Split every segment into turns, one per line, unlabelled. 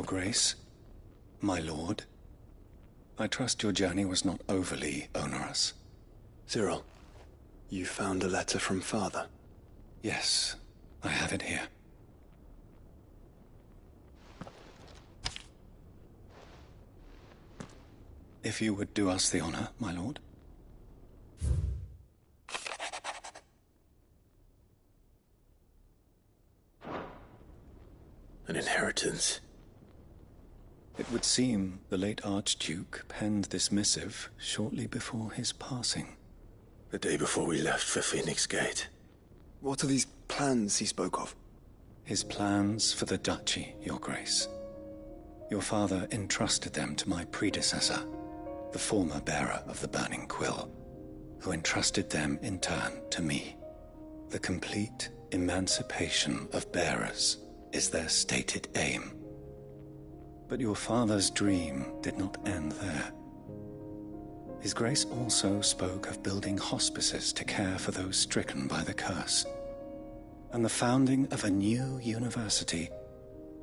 Grace, my lord. I trust your journey was not overly onerous.
Cyril, you found a letter from Father?
Yes, I have it here. If you would do us the honor, my lord.
An inheritance.
It would seem the late Archduke penned this missive shortly before his passing.
The day before we left for Phoenix Gate. What are these plans he spoke of?
His plans for the duchy, your grace. Your father entrusted them to my predecessor, the former bearer of the Burning Quill, who entrusted them in turn to me. The complete emancipation of bearers is their stated aim. But your father's dream did not end there. His Grace also spoke of building hospices to care for those stricken by the curse, and the founding of a new university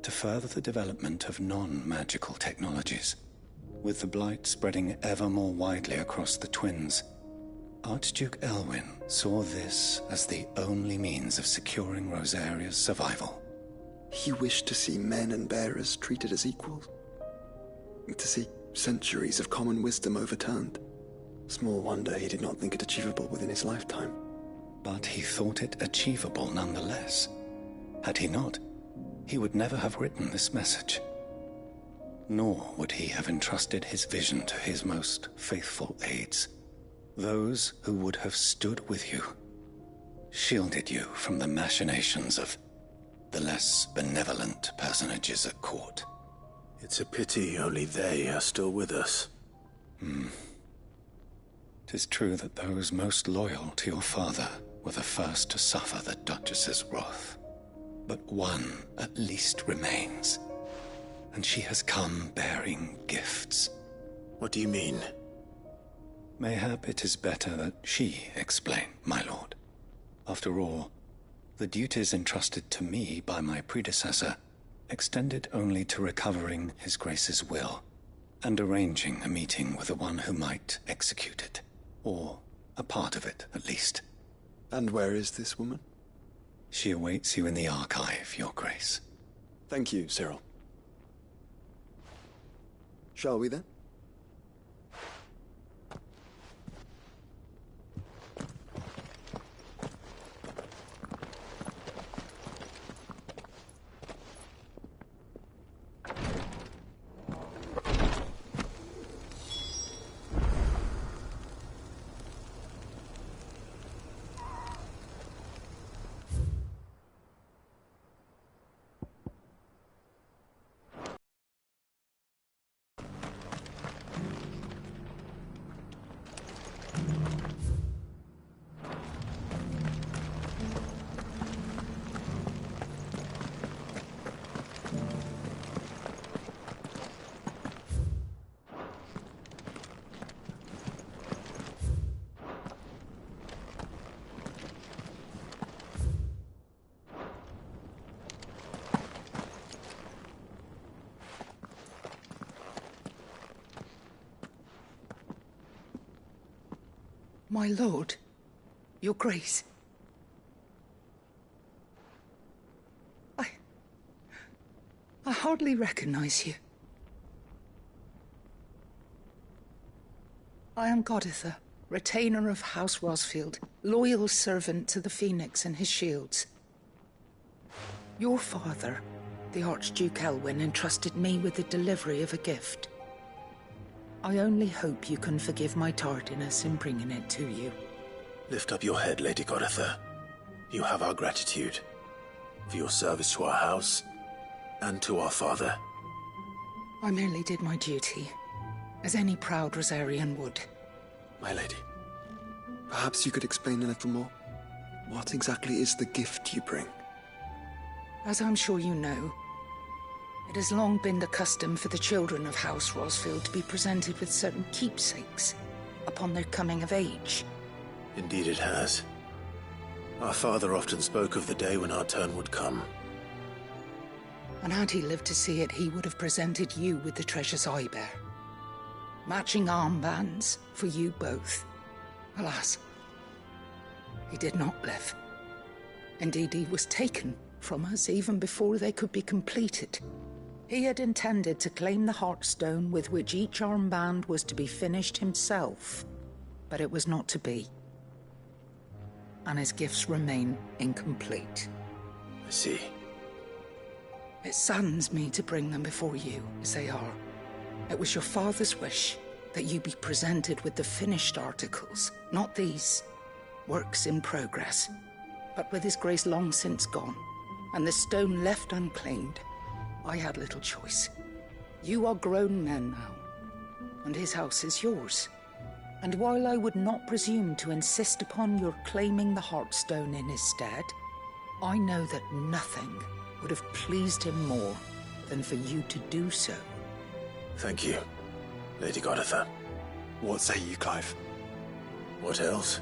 to further the development of non-magical technologies. With the blight spreading ever more widely across the twins, Archduke Elwyn saw this as the only means of securing Rosaria's survival.
He wished to see men and bearers treated as equals. To see centuries of common wisdom overturned. Small wonder he did not think it achievable within his lifetime.
But he thought it achievable nonetheless. Had he not, he would never have written this message. Nor would he have entrusted his vision to his most faithful aides, those who would have stood with you, shielded you from the machinations of the less benevolent personages at court.
It's a pity only they are still with us.
'Tis true that those most loyal to your father were the first to suffer the Duchess's wrath. But one at least remains, and she has come bearing gifts.
What do you mean?
Mayhap it is better that she explain, my lord. After all, the duties entrusted to me by my predecessor extended only to recovering His Grace's will and arranging a meeting with the one who might execute it, or a part of it at least.
And where is this woman?
She awaits you in the archive, your grace.
Thank you, Cyril. Shall we then?
My lord, your grace. I hardly recognize you. I am Goditha, retainer of House Rosfield, loyal servant to the Phoenix and his shields. Your father, the Archduke Elwyn, entrusted me with the delivery of a gift. I only hope you can forgive my tardiness in bringing it to you.
Lift up your head, Lady Goditha. You have our gratitude for your service to our house and to our father.
I merely did my duty, as any proud Rosarian would.
My lady, perhaps you could explain a little more? What exactly is the gift you bring?
As I'm sure you know, it has long been the custom for the children of House Rosfield to be presented with certain keepsakes upon their coming of age.
Indeed it has. Our father often spoke of the day when our turn would come.
And had he lived to see it, he would have presented you with the treasures I bear. Matching armbands for you both. Alas, he did not live. Indeed, he was taken from us even before they could be completed. He had intended to claim the Heartstone with which each armband was to be finished himself, but it was not to be. And his gifts remain incomplete.
I see.
It saddens me to bring them before you, as they are. It was your father's wish that you be presented with the finished articles, not these, works in progress. But with his grace long since gone, and the stone left unclaimed, I had little choice. You are grown men now, and his house is yours. And while I would not presume to insist upon your claiming the Heartstone in his stead, I know that nothing would have pleased him more than for you to do so.
Thank you, Lady Goditha.
What say you, Clive?
What else?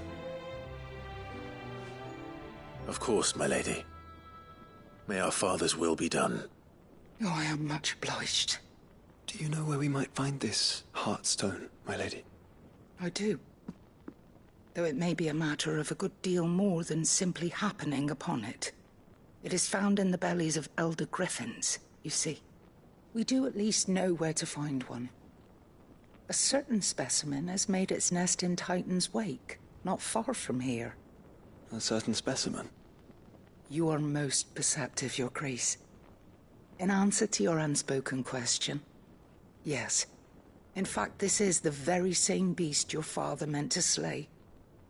Of course, my lady. May our father's will be done.
Oh, I am much obliged.
Do you know where we might find this Heartstone, my lady?
I do. Though it may be a matter of a good deal more than simply happening upon it. It is found in the bellies of elder griffins, you see. We do at least know where to find one. A certain specimen has made its nest in Titan's Wake, not far from here.
A certain specimen?
You are most perceptive, Your Grace. In answer to your unspoken question, yes. In fact, this is the very same beast your father meant to slay.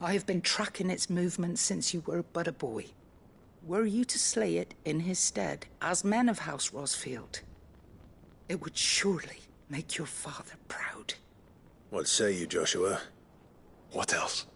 I have been tracking its movements since you were but a boy. Were you to slay it in his stead, as men of House Rosfield, it would surely make your father proud.
What say you, Joshua?
What else?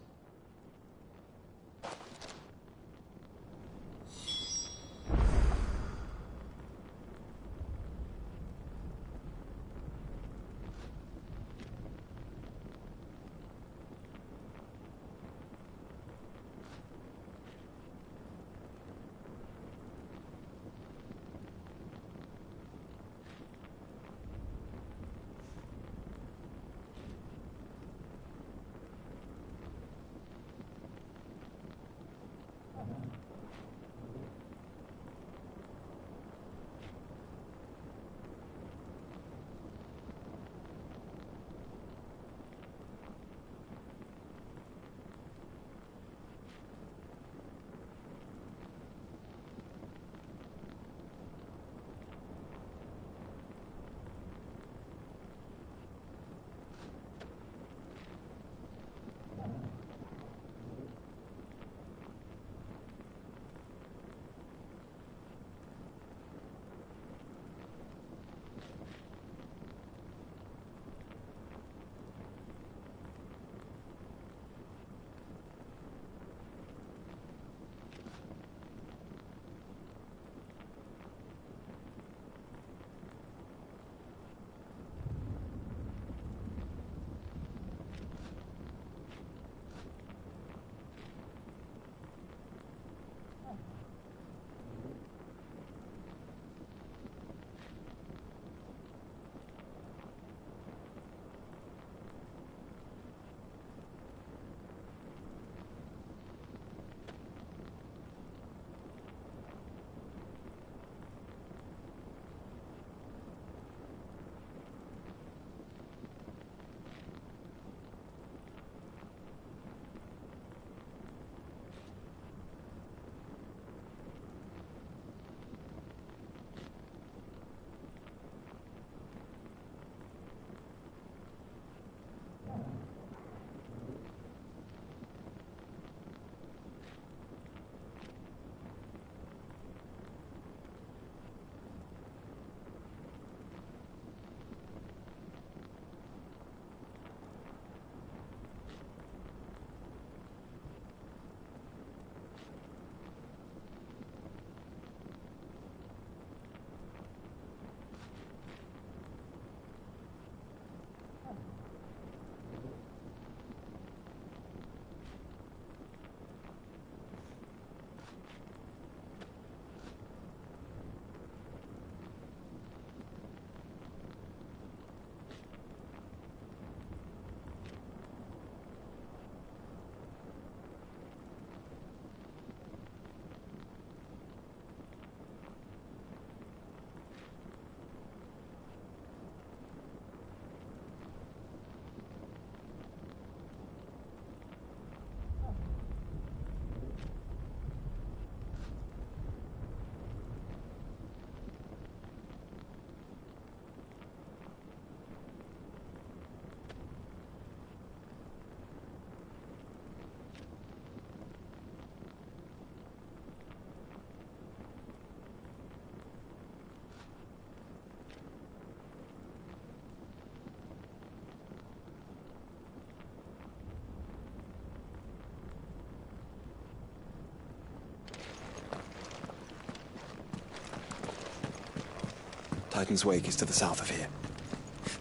Titan's Wake is to the south of here.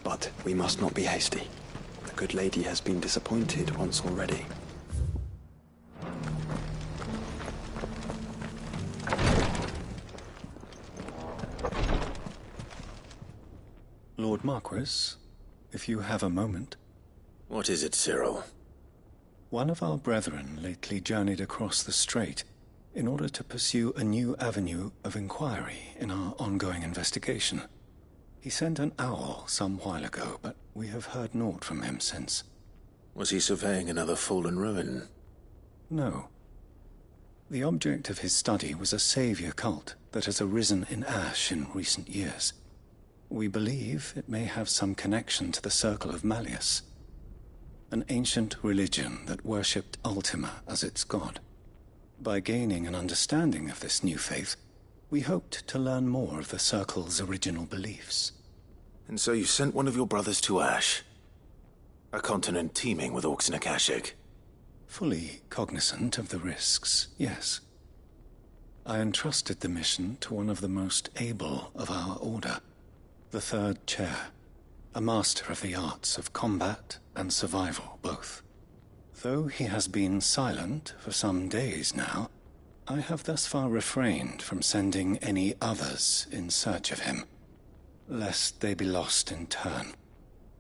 But we must not be hasty. The good lady has been disappointed once already.
Lord Marquis, if you have a moment.
What is it, Cyril?
One of our brethren lately journeyed across the strait in order to pursue a new avenue of inquiry in our ongoing investigation. He sent an owl some while ago, but we have heard naught from him since.
Was he surveying another fallen ruin?
No. The object of his study was a savior cult that has arisen in Ash in recent years. We believe it may have some connection to the Circle of Malleus, an ancient religion that worshipped Ultima as its god. By gaining an understanding of this new faith, we hoped to learn more of the Circle's original beliefs.
And so you sent one of your brothers to Ash? A continent teeming with orcs and Akashic?
Fully cognizant of the risks, yes. I entrusted the mission to one of the most able of our order, the Third Chair, a master of the arts of combat and survival both. Though he has been silent for some days now, I have thus far refrained from sending any others in search of him, lest they be lost in turn.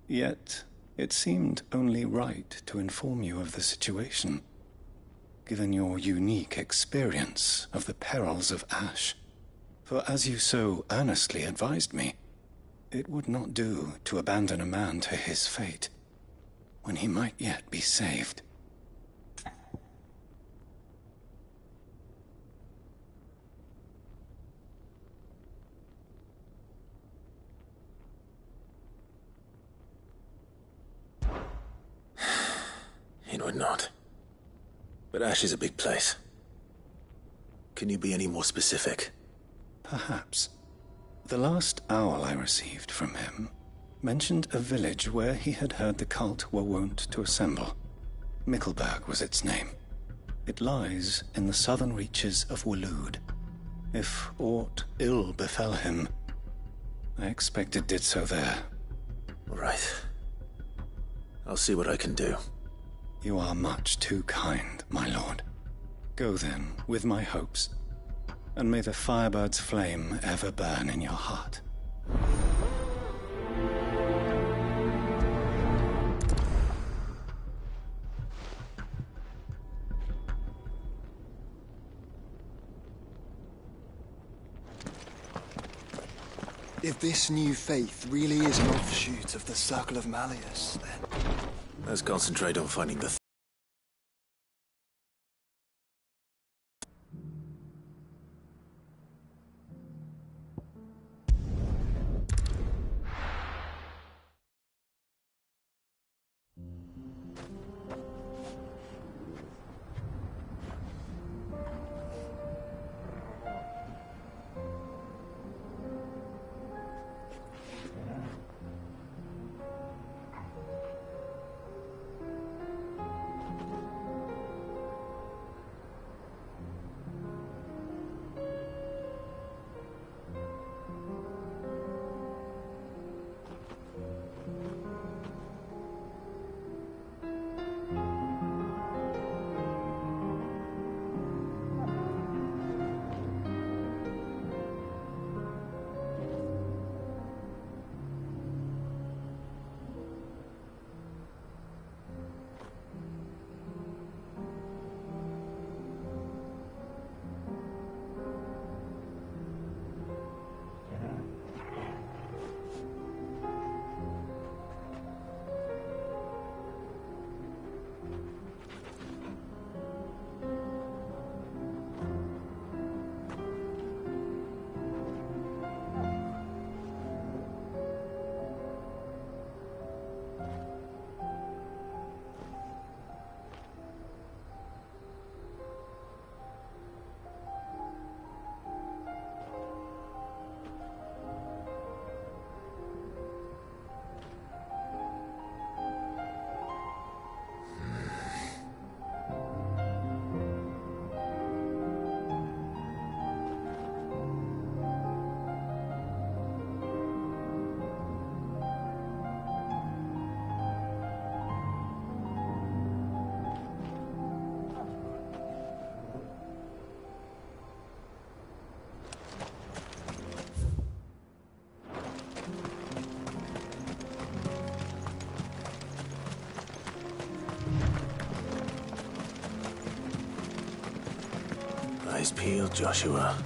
Yet, it seemed only right to inform you of the situation, given your unique experience of the perils of Ash. For as you so earnestly advised me, it would not do to abandon a man to his fate, when he might yet be saved.
It would not. But Ash is a big place. Can you be any more specific?
Perhaps. The last owl I received from him mentioned a village where he had heard the cult were wont to assemble. Mickleburg was its name. It lies in the southern reaches of Waloed. If aught ill befell him, I expect it did so there.
Right. I'll see what I can do.
You are much too kind, my lord. Go then, with my hopes, and may the Firebird's flame ever burn in your heart.
If this new faith really is an offshoot of the Circle of Malleus, then...
Let's concentrate on finding the eyes peeled, Joshua.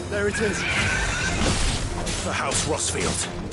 There it is.
The House Rossfield.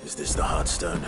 Is this the Heartstone?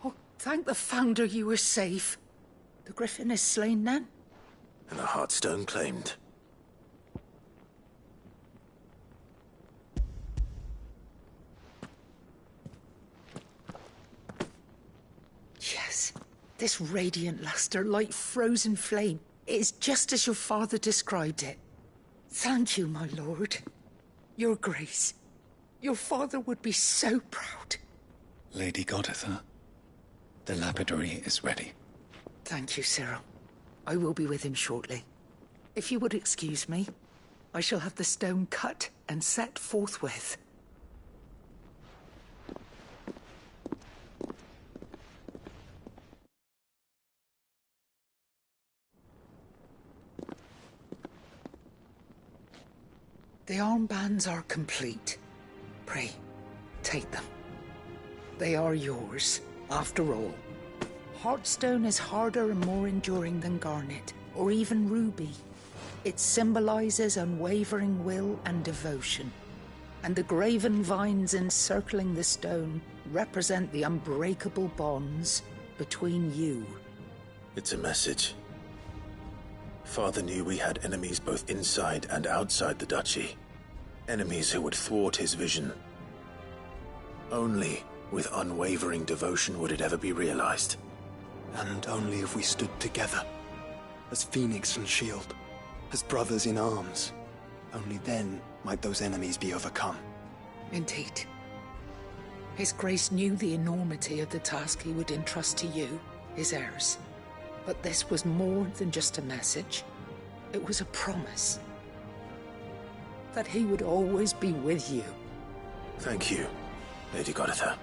Oh, thank the Founder you were safe. The Griffin is slain then?
And the Heartstone claimed.
Yes. This radiant luster, like frozen flame, it is just as your father described it. Thank you, my lord. Your Grace. Your father would be so proud.
Lady Goditha, the lapidary is ready.
Thank you, Cyril. I will be with him shortly. If you would excuse me, I shall have the stone cut and set forthwith. The armbands are complete. Pray, take them. They are yours, after all. Heartstone is harder and more enduring than garnet, or even ruby. It symbolizes unwavering will and devotion. And the graven vines encircling the stone represent the unbreakable bonds between you.
It's a message. Father knew we had enemies both inside and outside the duchy. Enemies who would thwart his vision. Only with unwavering devotion would it ever be realized.
And only if we stood together, as Phoenix and Shield, as brothers in arms. Only then might those enemies be overcome.
Indeed. His Grace knew the enormity of the task he would entrust to you, his heirs. But this was more than just a message. It was a promise. That he would always be with you.
Thank you, Lady Goditha,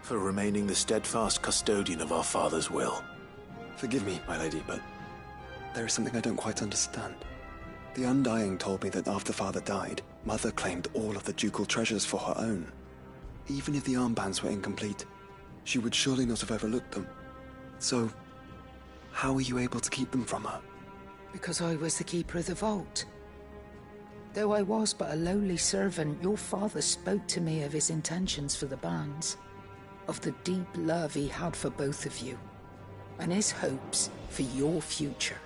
for remaining the steadfast custodian of our father's will.
Forgive me, my lady, but there is something I don't quite understand. The Undying told me that after Father died, Mother claimed all of the ducal treasures for her own. Even if the armbands were incomplete, she would surely not have overlooked them. So, how were you able to keep them from her?
Because I was the keeper of the vault. Though I was but a lowly servant, your father spoke to me of his intentions for the bands, of the deep love he had for both of you, and his hopes for your future.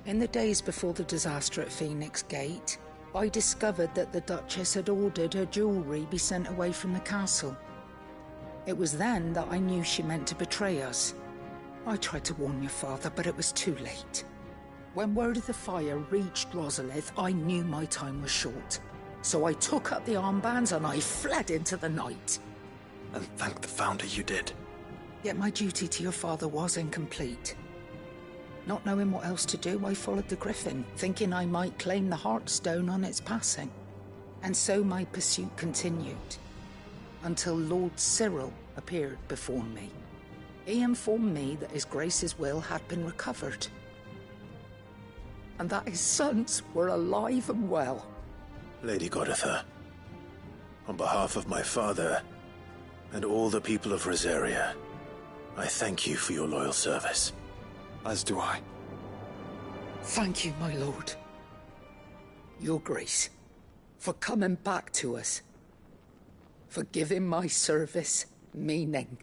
In the days before the disaster at Phoenix Gate, I discovered that the Duchess had ordered her jewelry be sent away from the castle. It was then that I knew she meant to betray us. I tried to warn your father, but it was too late. When word of the fire reached Rosalith, I knew my time was short. So I took up the armbands and I fled into the night.
And thank the Founder you did.
Yet my duty to your father was incomplete. Not knowing what else to do, I followed the Griffin, thinking I might claim the Heartstone on its passing. And so my pursuit continued, until Lord Cyril appeared before me. He informed me that His Grace's will had been recovered, and that his sons were alive and well.
Lady Goditha, on behalf of my father and all the people of Rosaria, I thank you for your loyal service.
As do I.
Thank you, my lord. Your Grace, for coming back to us, for giving my service meaning.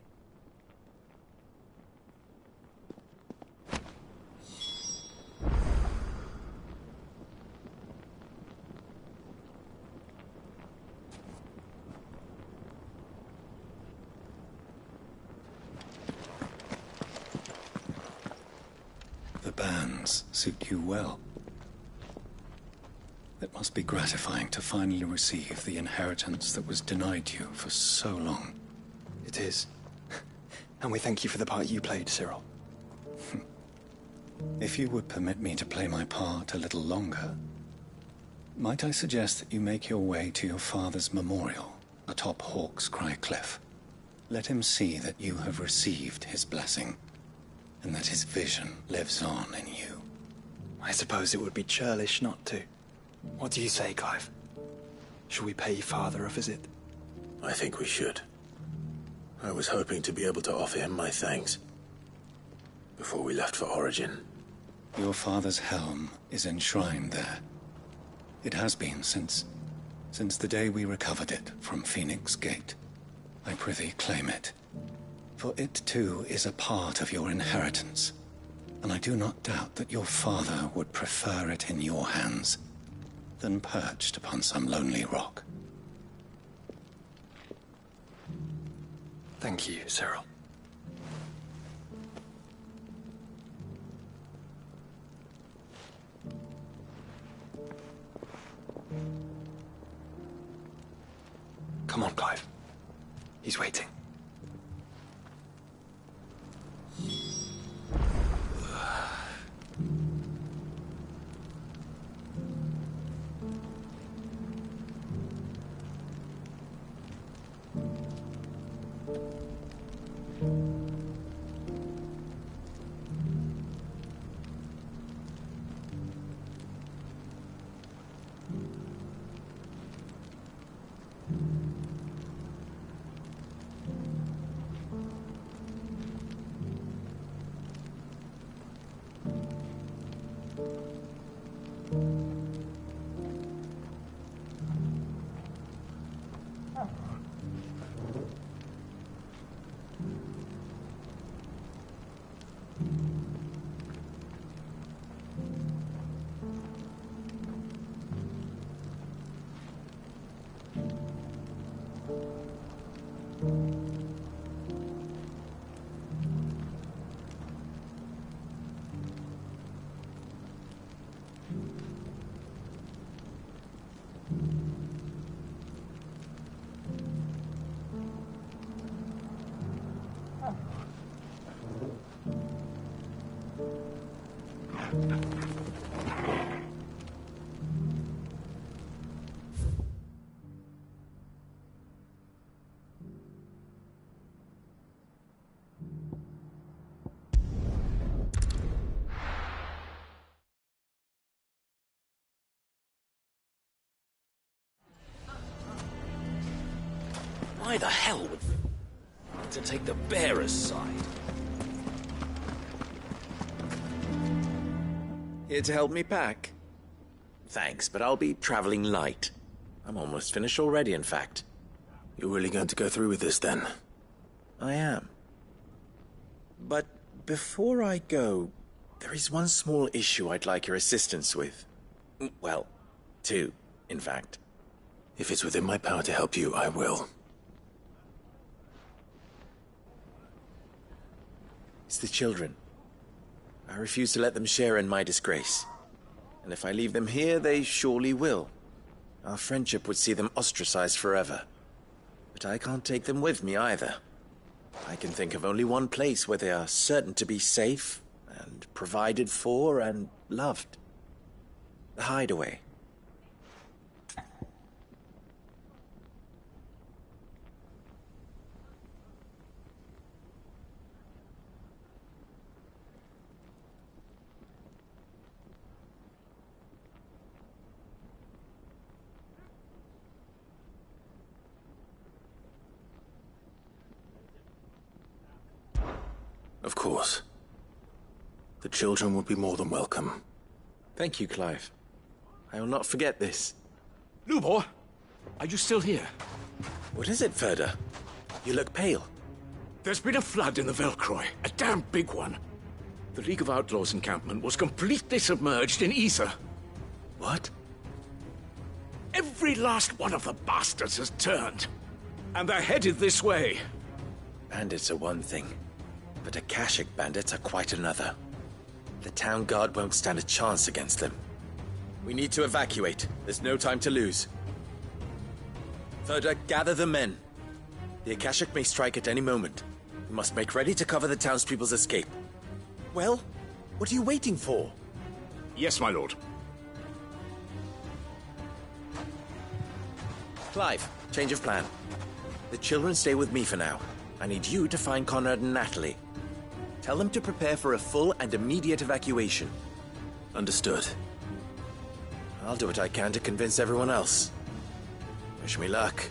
The bands suit you well. It must be gratifying to finally receive the inheritance that was denied you for so long.
It is. And we thank you for the part you played, Cyril.
If you would permit me to play my part a little longer, might I suggest that you make your way to your father's memorial atop Hawk's Cry Cliff? Let him see that you have received his blessing, and that his vision lives on in you.
I suppose it would be churlish not to. What do you say, Clive? Shall we pay Father a visit?
I think we should. I was hoping to be able to offer him my thanks before we left for Origin.
Your father's helm is enshrined there. It has been since the day we recovered it from Phoenix Gate. I prithee claim it, for it too is a part of your inheritance, and I do not doubt that your father would prefer it in your hands than perched upon some lonely rock.
Thank you, Cyril. Come on, Clive. He's waiting.
Why the hell would to take the bearer's side? Here to help me pack? Thanks, but I'll be traveling light. I'm almost finished already, in fact.
You're really going to go through with this, then?
I am. But before I go, there is one small issue I'd like your assistance with. Well, two, in fact.
If it's within my power to help you, I will.
It's the children. I refuse to let them share in my disgrace. And if I leave them here, they surely will. Our friendship would see them ostracized forever. But I can't take them with me either. I can think of only one place where they are certain to be safe and provided for and loved. The Hideaway.
Of course. The children would be more than welcome.
Thank you, Clive. I will not forget this.
Lubor, are you still here?
What is it, Ferda? You look pale.
There's been a flood in the Velcroy, a damn big one. The League of Outlaws encampment was completely submerged in ether.
What?
Every last one of the bastards has turned. And they're headed this way.
Bandits are one thing, but Akashic bandits are quite another. The town guard won't stand a chance against them. We need to evacuate. There's no time to lose. Ferda, gather the men. The Akashic may strike at any moment. We must make ready to cover the townspeople's escape. Well, what are you waiting for?
Yes, my lord.
Clive, change of plan. The children stay with me for now. I need you to find Conrad and Natalie. Tell them to prepare for a full and immediate evacuation.
Understood.
I'll do what I can to convince everyone else. Wish me luck.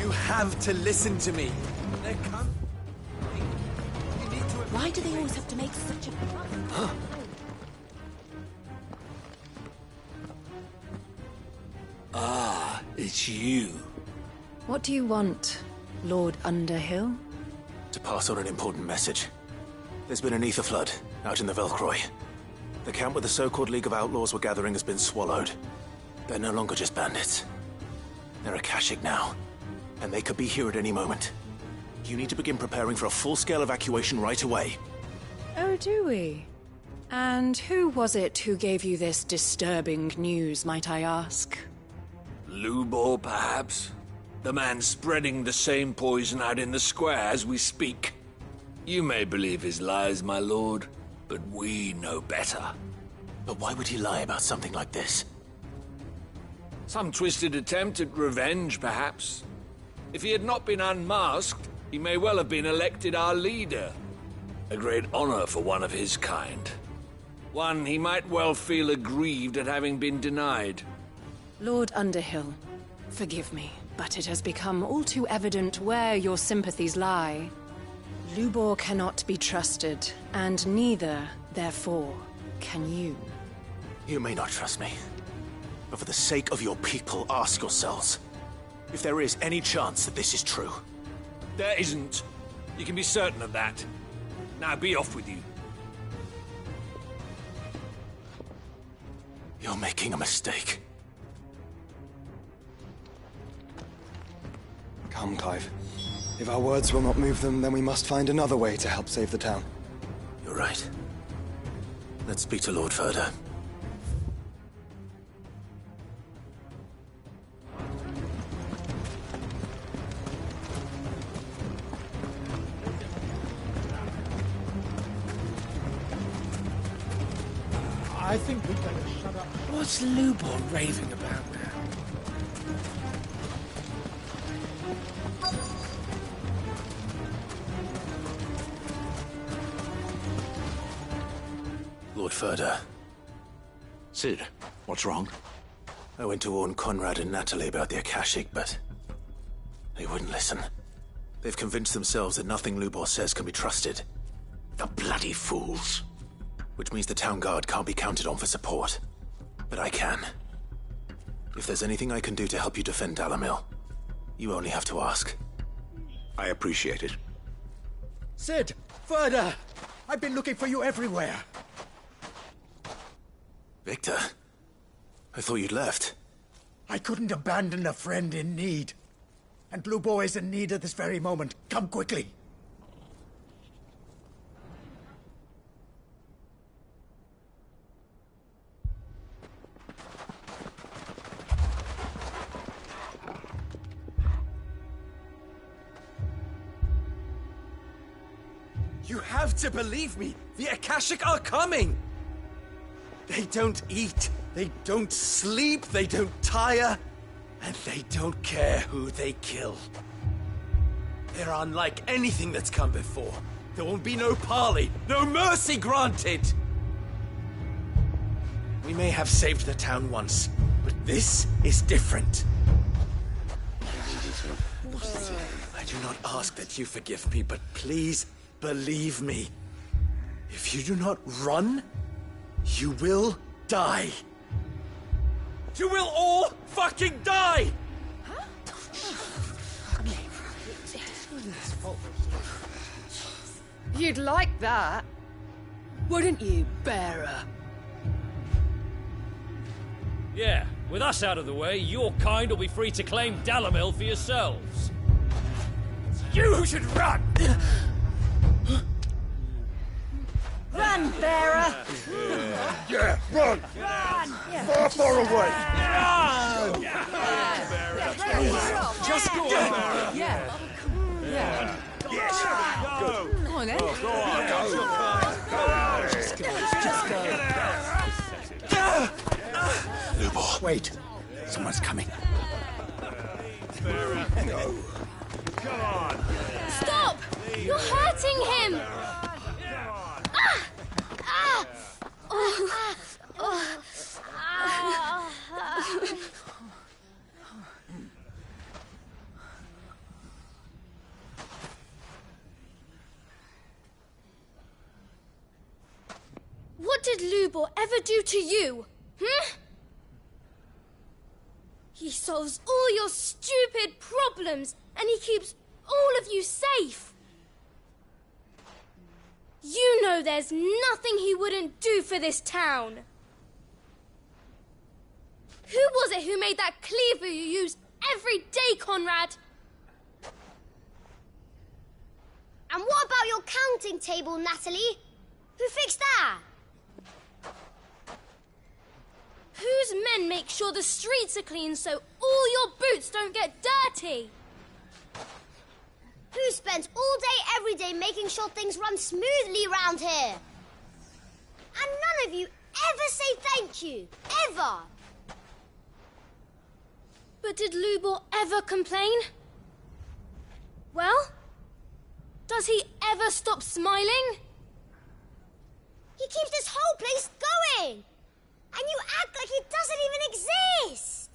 You have to listen to me. They're coming. You need to...
Why do they always have to make such a fuss?
Ah, it's you.
What do you want, Lord Underhill?
To pass on an important message. There's been an ether flood out in the Velcroy. The camp where the so-called League of Outlaws were gathering has been swallowed. They're no longer just bandits. They're Akashic now, and they could be here at any moment. You need to begin preparing for a full-scale evacuation right away.
Oh, do we? And who was it who gave you this disturbing news, might I ask?
Lubor, perhaps? The man spreading the same poison out in the square as we speak. You may believe his lies, my lord, but we know better.
But why would he lie about something like this?
Some twisted attempt at revenge, perhaps. If he had not been unmasked, he may well have been elected our leader. A great honor for one of his kind. One he might well feel aggrieved at having been denied.
Lord Underhill, forgive me, but it has become all too evident where your sympathies lie. Lubor cannot be trusted, and neither, therefore, can you.
You may not trust me, but for the sake of your people, ask yourselves if there is any chance that this is true.
There isn't. You can be certain of that. Now be off with you.
You're making a mistake.
Come, Clive. If our words will not move them, then we must find another way to help save the town.
You're right. Let's speak to Lord Ferda.
I think we better shut up.
What's Lubor raving about now?
Lord Ferda.
Sid, what's wrong?
I went to warn Conrad and Natalie about the Akashic, but they wouldn't listen. They've convinced themselves that nothing Lubor says can be trusted.
The bloody fools.
Which means the town guard can't be counted on for support. But I can. If there's anything I can do to help you defend Dalamil, you only have to ask.
I appreciate it.
Sid! Ferda! I've been looking for you everywhere.
Victor? I thought you'd left.
I couldn't abandon a friend in need. And Blue Boy is in need at this very moment. Come quickly.
You have to believe me! The Akashic are coming! They don't eat, they don't sleep, they don't tire, and they don't care who they kill. They're unlike anything that's come before. There won't be no parley, no mercy granted! We may have saved the town once, but this is different. I do not ask that you forgive me, but please believe me. If you do not run, you will die. You will all fucking die!
You'd like that, wouldn't you, bearer?
Yeah, with us out of the way, your kind will be free to claim Dalamil for yourselves.
You should run!
Run, bearer!
Yeah, run!
Run!
Far, far away!
Just go! Yeah. Yeah.
Yes! Go!
Come on, then.
Go on!
Just go.
Lubor.
Wait. Someone's coming. Go. Come on!
Stop! You're hurting him! did Lubor ever do to you? He solves all your stupid problems, and he keeps all of you safe. You know there's nothing he wouldn't do for this town. Who was it who made that cleaver you use every day, Conrad?
And what about your counting table, Natalie? Who fixed that?
Whose men make sure the streets are clean so all your boots don't get dirty?
Who spends all day every day making sure things run smoothly round here? And none of you ever say thank you. Ever.
But did Lubor ever complain? Well, does he ever stop smiling?
He keeps this whole place going. And you act like he doesn't even exist.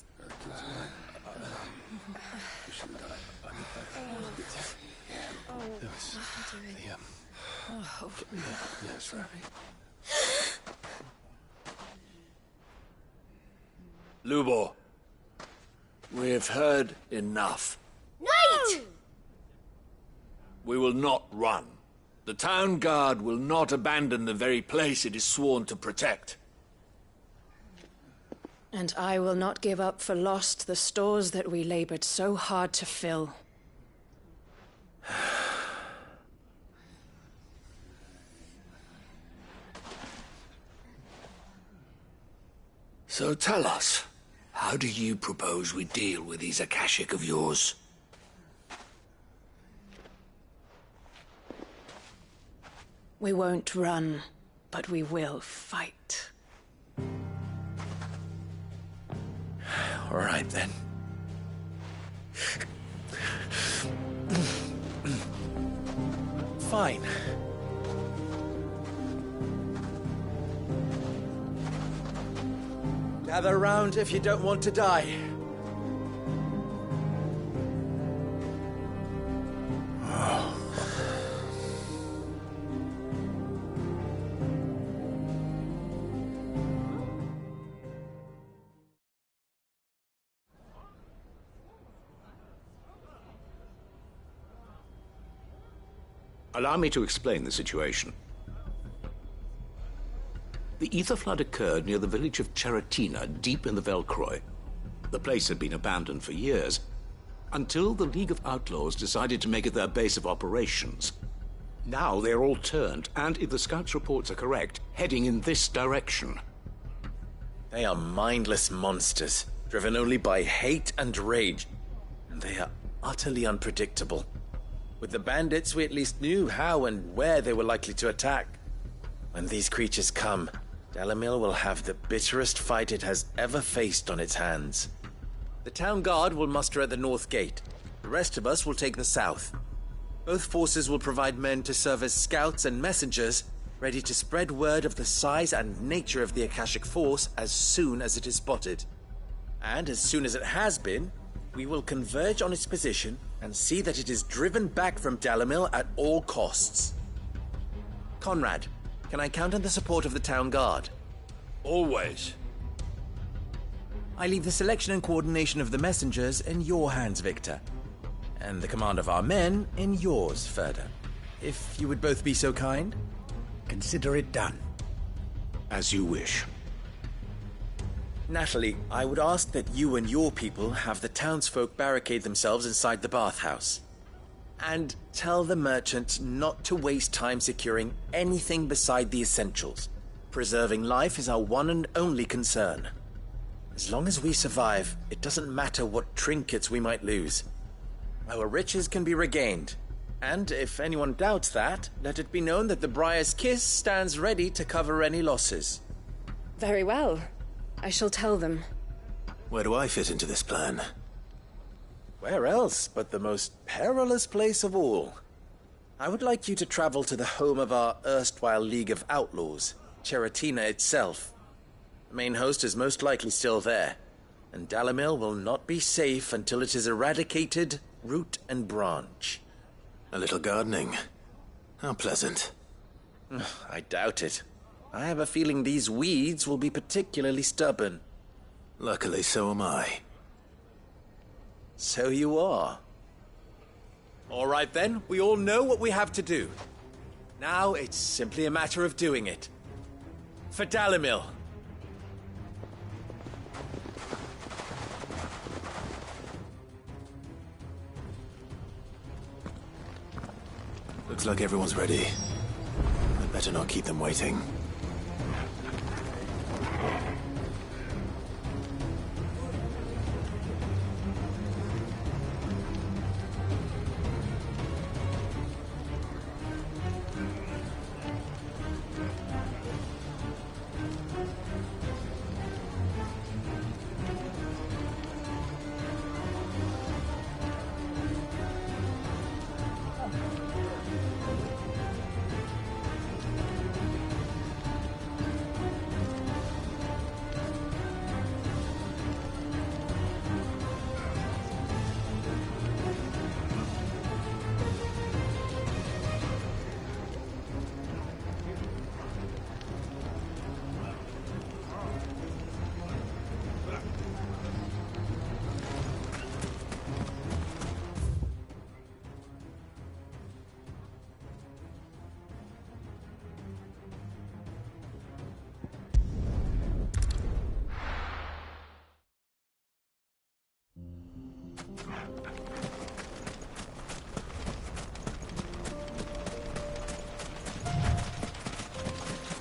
Lubor, we have heard enough.
Wait!
We will not run. The town guard will not abandon the very place it is sworn to protect.
And I will not give up for lost the stores that we labored so hard to fill.
So tell us, how do you propose we deal with these Akashic of yours?
We won't run, but we will fight.
All right, then. Fine. Gather round if you don't want to die.
Allow me to explain the situation. The ether flood occurred near the village of Cheratina, deep in the Velcroy. The place had been abandoned for years, until the League of Outlaws decided to make it their base of operations. Now they're all turned, and if the scouts' reports are correct, heading in this direction.
They are mindless monsters, driven only by hate and rage, and they are utterly unpredictable. With the bandits, we at least knew how and where they were likely to attack. When these creatures come, Dalamil will have the bitterest fight it has ever faced on its hands. The town guard will muster at the north gate. The rest of us will take the south. Both forces will provide men to serve as scouts and messengers, ready to spread word of the size and nature of the Akashic force as soon as it is spotted. And as soon as it has been, we will converge on its position and see that it is driven back from Dalamil at all costs. Conrad, can I count on the support of the town guard?
Always.
I leave the selection and coordination of the messengers in your hands, Victor. And the command of our men in yours, Ferda. If you would both be so kind.
Consider it done.
As you wish.
Natalie, I would ask that you and your people have the townsfolk barricade themselves inside the bathhouse. And tell the merchant not to waste time securing anything beside the essentials. Preserving life is our one and only concern. As long as we survive, it doesn't matter what trinkets we might lose. Our riches can be regained. And if anyone doubts that, let it be known that the Briar's Kiss stands ready to cover any losses.
Very well. I shall tell them.
Where do I fit into this plan?
Where else but the most perilous place of all? I would like you to travel to the home of our erstwhile League of Outlaws, Cheratina itself. The main host is most likely still there, and Dalamil will not be safe until it is eradicated, root and branch.
A little gardening. How pleasant.
I doubt it. I have a feeling these weeds will be particularly stubborn.
Luckily, so am I.
So you are. All right then, we all know what we have to do. Now it's simply a matter of doing it. For Dalimil.
Looks like everyone's ready. I'd better not keep them waiting.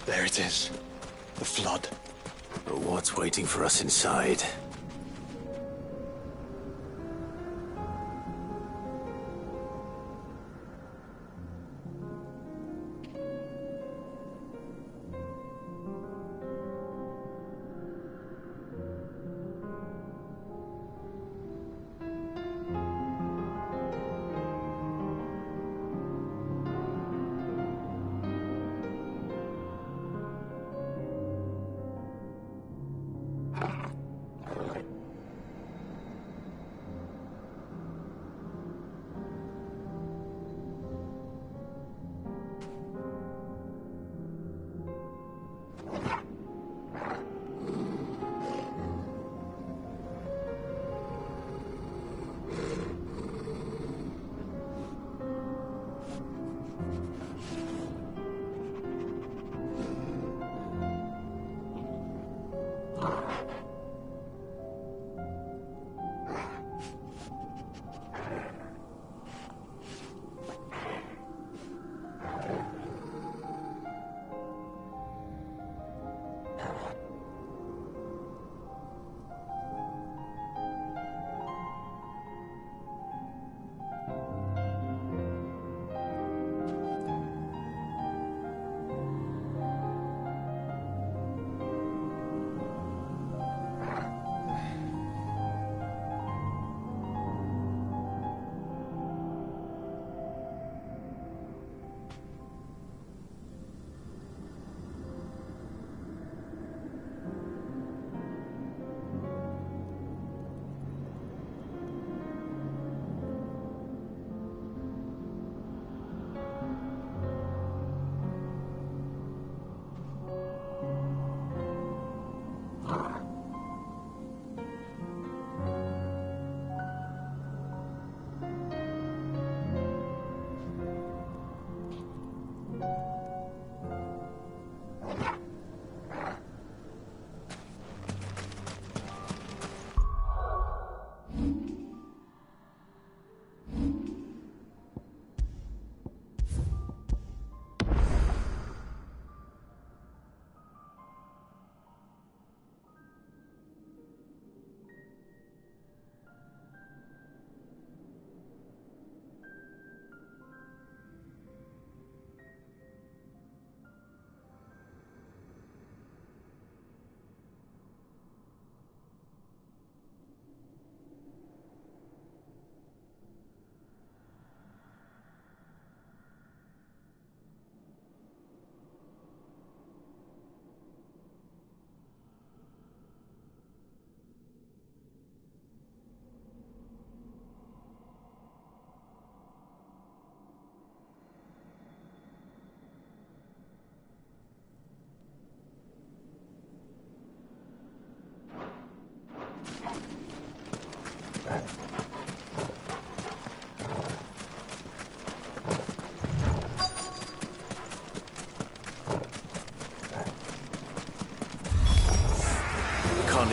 There it is. The flood.
But what's waiting for us inside?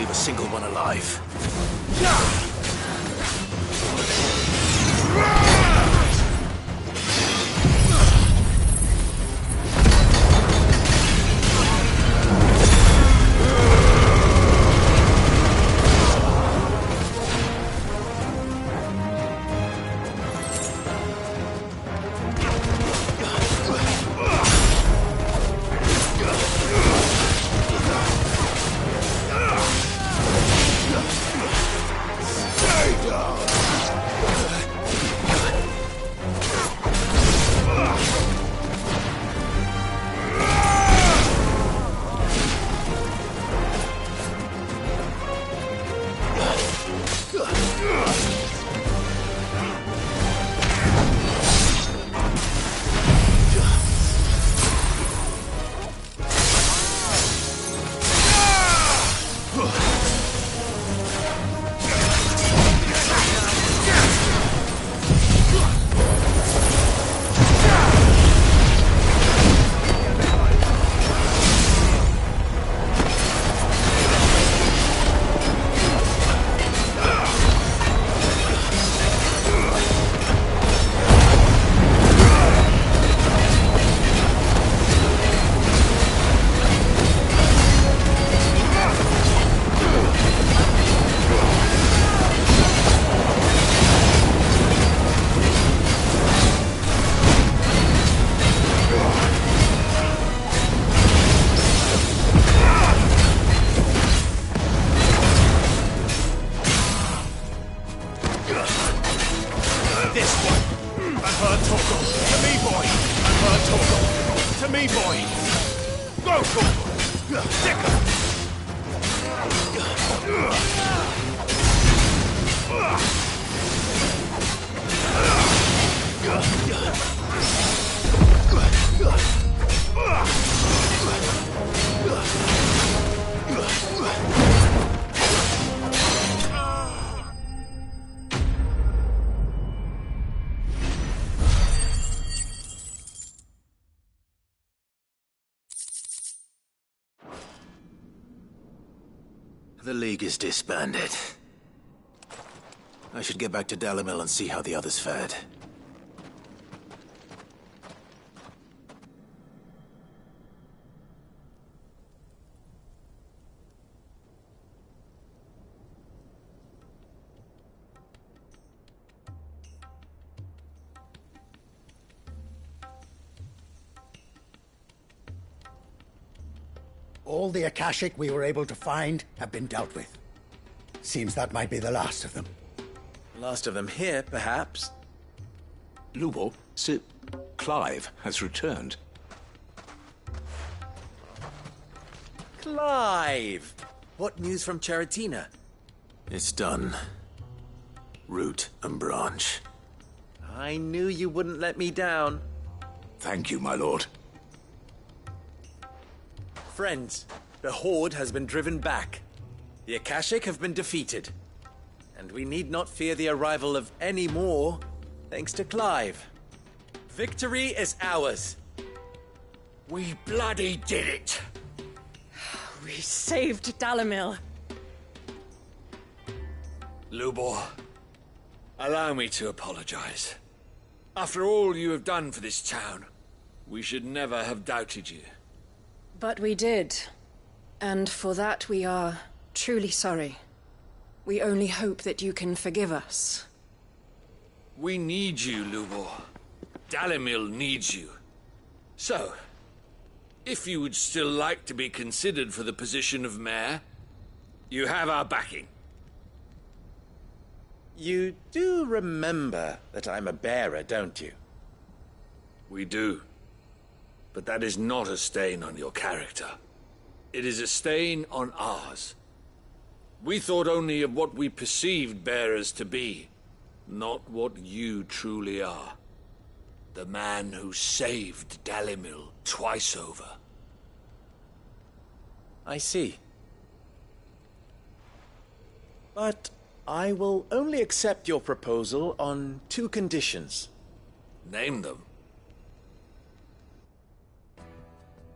leave a single one alive. The League is disbanded. I should get back to Dalimil and see how the others fared.
All the Akashic we were able to find have been dealt with. Seems that might be the last of them.
Last of them here, perhaps.
Lubor, Sir Clive has returned.
Clive! What news from Charatina?
It's done. Root and branch.
I knew you wouldn't let me down.
Thank you, my lord.
Friends, the Horde has been driven back. The Akashic have been defeated. And we need not fear the arrival of any more, thanks to Clive. Victory is ours.
We bloody did it!
We saved Dalimil.
Lubor, allow me to apologize. After all you have done for this town, we should never have doubted you.
But we did. And for that we are truly sorry. We only hope that you can forgive us.
We need you, Lubor. Dalimil needs you. So, if you would still like to be considered for the position of mayor, you have our backing.
You do remember that I'm a bearer, don't you?
We do. But that is not a stain on your character. It is a stain on ours. We thought only of what we perceived bearers to be, not what you truly are. The man who saved Dalimil twice over.
I see. But I will only accept your proposal on 2 conditions.
Name them.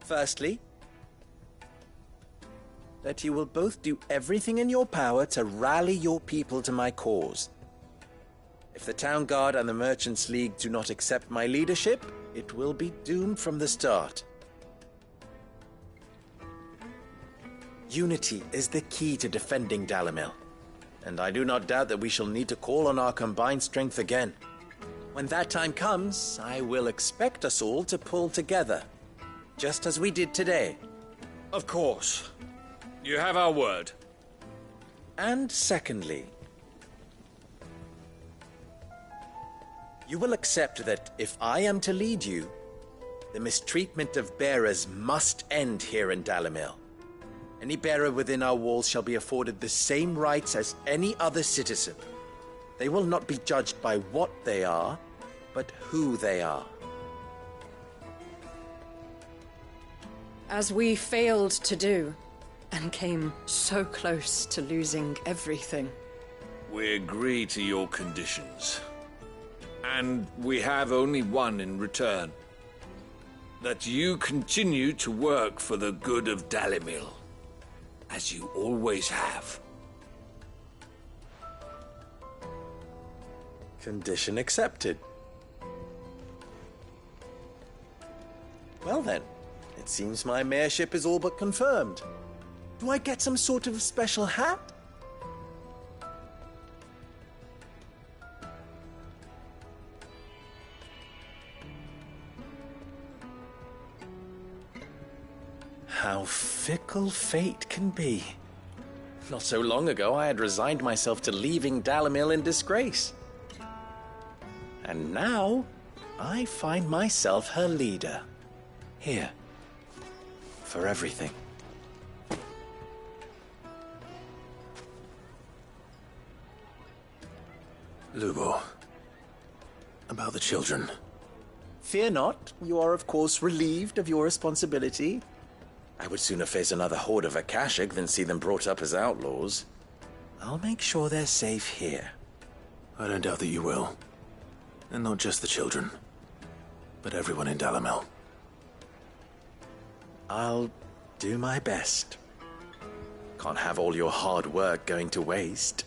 Firstly, that you will both do everything in your power to rally your people to my cause. If the Town Guard and the Merchants League do not accept my leadership, it will be doomed from the start. Unity is the key to defending Dalimil, and I do not doubt that we shall need to call on our combined strength again. When that time comes, I will expect us all to pull together, just as we did today.
Of course. You have our word.
And secondly, you will accept that if I am to lead you, the mistreatment of bearers must end here in Dalimil. Any bearer within our walls shall be afforded the same rights as any other citizen. They will not be judged by what they are, but who they are.
As we failed to do, and came so close to losing everything.
We agree to your conditions. And we have only one in return. That you continue to work for the good of Dalimil, as you always have.
Condition accepted. Well then, it seems my mayorship is all but confirmed. Do I get some sort of special hat? How fickle fate can be. Not so long ago, I had resigned myself to leaving Dalimil in disgrace. And now, I find myself her leader. Here. For everything.
Lubo. About the children.
Fear not. You are, of course, relieved of your responsibility. I would sooner face another horde of Akashic than see them brought up as outlaws. I'll make sure they're safe here.
I don't doubt that you will. And not just the children, but everyone in Dalimil.
I'll do my best. Can't have all your hard work going to waste.